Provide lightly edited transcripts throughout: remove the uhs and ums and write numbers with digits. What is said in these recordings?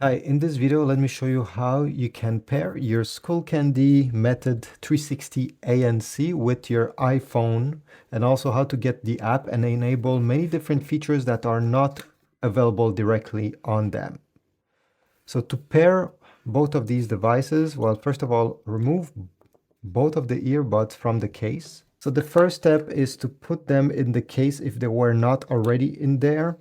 Hi, in this video, let me show you how you can pair your Skullcandy Method 360 ANC with your iPhone, and also how to get the app and enable many different features that are not available directly on them. So to pair both of these devices, well, first of all, remove both of the earbuds from the case. So the first step is to put them in the case if they were not already in there,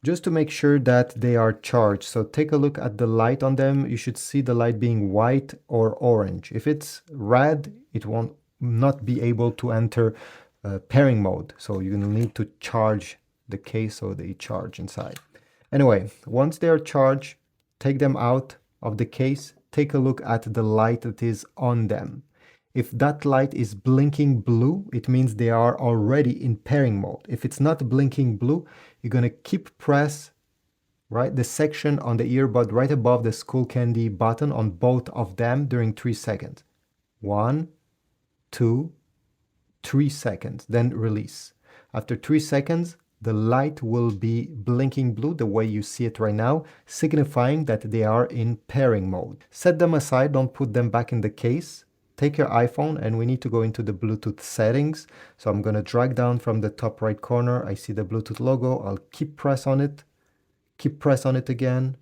just to make sure that they are charged. So take a look at the light on them. You should see the light being white or orange. If it's red, it won't not be able to enter pairing mode. So you're gonna need to charge the case so they charge inside. Anyway, once they are charged, take them out of the case. Take a look at the light that is on them. If that light is blinking blue, it means they are already in pairing mode. If it's not blinking blue, you're going to keep press the section on the earbud right above the Skullcandy button on both of them during 3 seconds. 1, 2, 3 seconds, then release. After 3 seconds, the light will be blinking blue the way you see it right now, signifying that they are in pairing mode. Set them aside, don't put them back in the case. Take your iPhone and we need to go into the Bluetooth settings. So I'm going to drag down from the top right corner. I see the Bluetooth logo. I'll keep press on it again.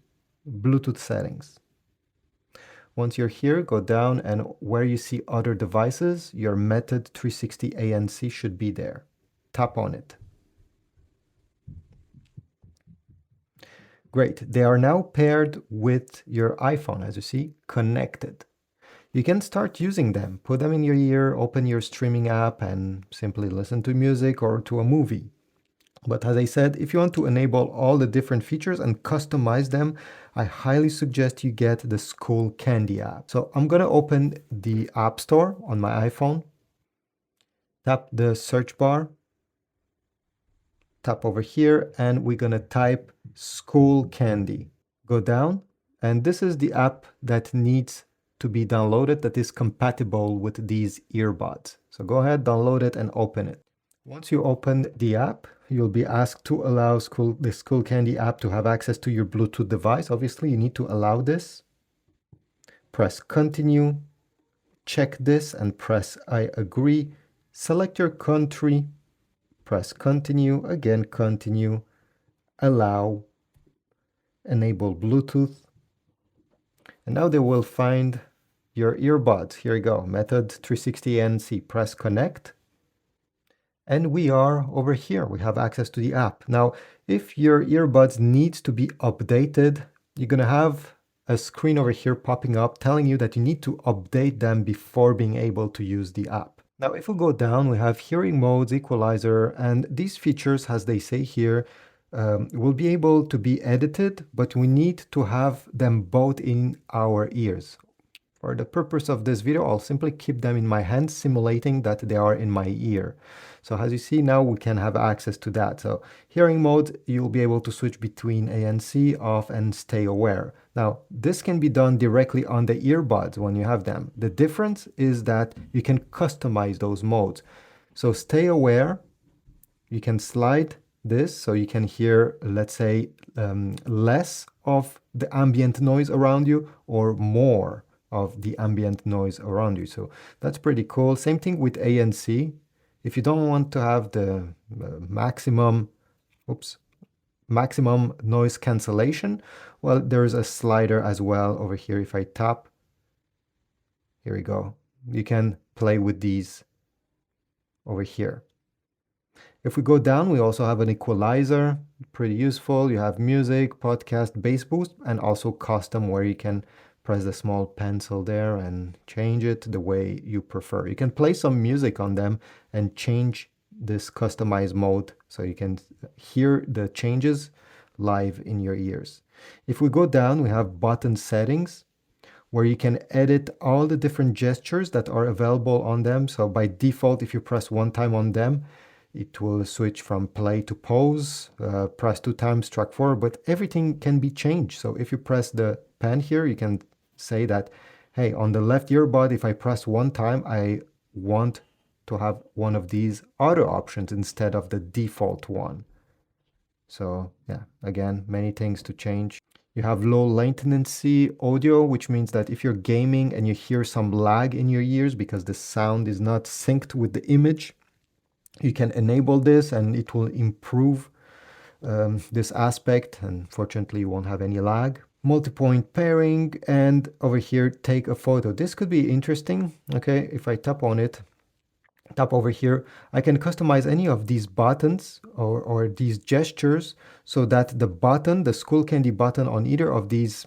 Bluetooth settings. Once you're here, go down and where you see other devices, your Method 360 ANC should be there. Tap on it. Great. They are now paired with your iPhone, as you see, connected. You can start using them. Put them in your ear, open your streaming app, and simply listen to music or to a movie. But as I said, if you want to enable all the different features and customize them, I highly suggest you get the Skullcandy app. So I'm going to open the App Store on my iPhone. Tap the search bar. Tap over here, and we're going to type Skullcandy. Go down, and this is the app that needs to be downloaded that is compatible with these earbuds. So go ahead, download it and open it. Once you open the app, you'll be asked to allow the Skullcandy app to have access to your Bluetooth device. Obviously, you need to allow this. Press continue, check this and press I agree. Select your country, press continue, again continue, allow, enable Bluetooth. And now they will find your earbuds. Here you go, Method 360 ANC. Press connect. And we are over here. We have access to the app. Now, if your earbuds needs to be updated, you're going to have a screen over here popping up telling you that you need to update them before being able to use the app. Now, if we go down, we have hearing modes, equalizer, and these features, as they say here, will be able to be edited, but we need to have them both in our ears. For the purpose of this video, I'll simply keep them in my hand, simulating that they are in my ear. So as you see now, we can have access to that. So hearing mode, you'll be able to switch between ANC, off, and stay aware. Now, this can be done directly on the earbuds when you have them. The difference is that you can customize those modes. So stay aware, you can slide this so you can hear, let's say, less of the ambient noise around you or more of the ambient noise around you. So that's pretty cool. Same thing with ANC. If you don't want to have the maximum noise cancellation, well, there's a slider as well over here. If I tap, here we go. You can play with these over here. If we go down, we also have an equalizer, pretty useful. You have music, podcast, bass boost, and also custom, where you can press the small pencil there and change it the way you prefer. You can play some music on them and change this customized mode so you can hear the changes live in your ears. If we go down, we have button settings, where you can edit all the different gestures that are available on them. So by default, if you press one time on them, it will switch from play to pause, press 2 times, track forward, but everything can be changed. So if you press the pen here, you can say that, hey, on the left earbud, if I press 1 time, I want to have one of these other options instead of the default one. So yeah, again, many things to change. You have low latency audio, which means that if you're gaming and you hear some lag in your ears because the sound is not synced with the image, you can enable this and it will improve this aspect, and fortunately you won't have any lag. Multi-point pairing, and over here take a photo. This could be interesting. Okay, if I tap on it, tap over here, I can customize any of these buttons or these gestures so that the button, the Skullcandy button on either of these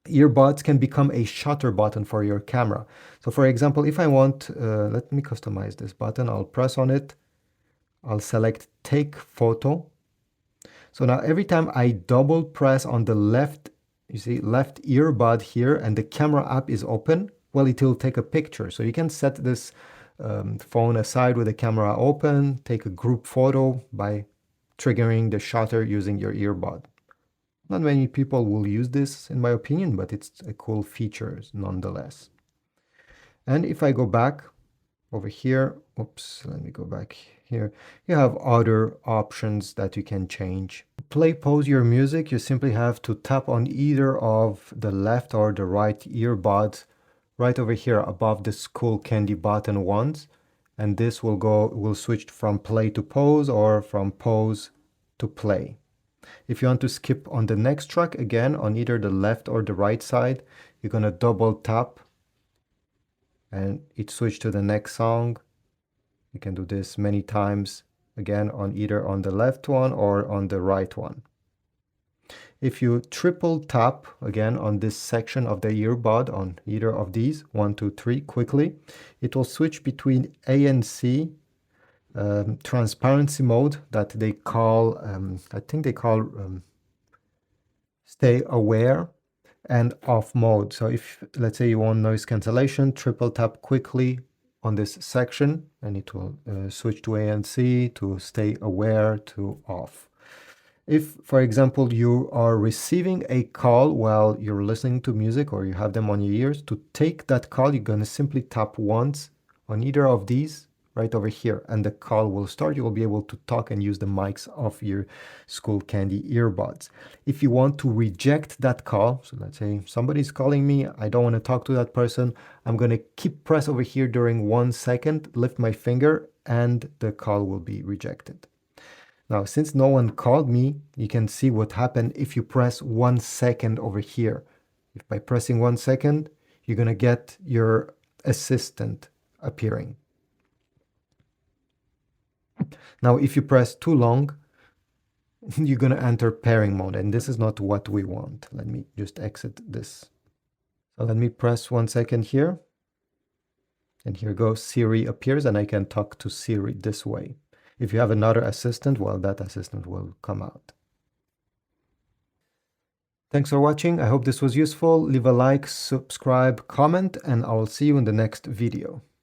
earbuds can become a shutter button for your camera. So for example, if I want, let me customize this button. I'll press on it. I'll select take photo. So now every time I double press on the left, you see left earbud here, and the camera app is open, well, it will take a picture. So you can set this phone aside with the camera open, take a group photo by triggering the shutter using your earbud. Not many people will use this in my opinion, but it's a cool feature nonetheless. And if I go back over here, oops, let me go back here, you have other options that you can change. Play, pause your music, you simply have to tap on either of the left or the right earbuds right over here above the Skullcandy button once, and this will switch from play to pause or from pause to play. If you want to skip on the next track, again on either the left or the right side, you're gonna double tap and it switched to the next song. You can do this many times, again on either on the left one or on the right one. If you triple tap again on this section of the earbud on either of these, 1, 2, 3, quickly, it will switch between ANC, transparency mode that they call, I think they call stay aware, and off mode. So if let's say you want noise cancellation, triple tap quickly on this section and it will switch to ANC, to stay aware, to off. If, for example, you are receiving a call while you're listening to music or you have them on your ears, to take that call, you're going to simply tap once on either of these right over here and the call will start. You will be able to talk and use the mics of your Skullcandy earbuds. If you want to reject that call, so let's say somebody's calling me, I don't want to talk to that person, I'm going to keep press over here during 1 second, lift my finger, and the call will be rejected. Now, since no one called me, you can see what happened if you press 1 second over here. If by pressing 1 second, you're going to get your assistant appearing. Now, if you press too long, you're going to enter pairing mode, and this is not what we want. Let me just exit this. So let me press 1 second here. And here goes, Siri appears, and I can talk to Siri this way. If you have another assistant, well, that assistant will come out. Thanks for watching. I hope this was useful. Leave a like, subscribe, comment, and I will see you in the next video.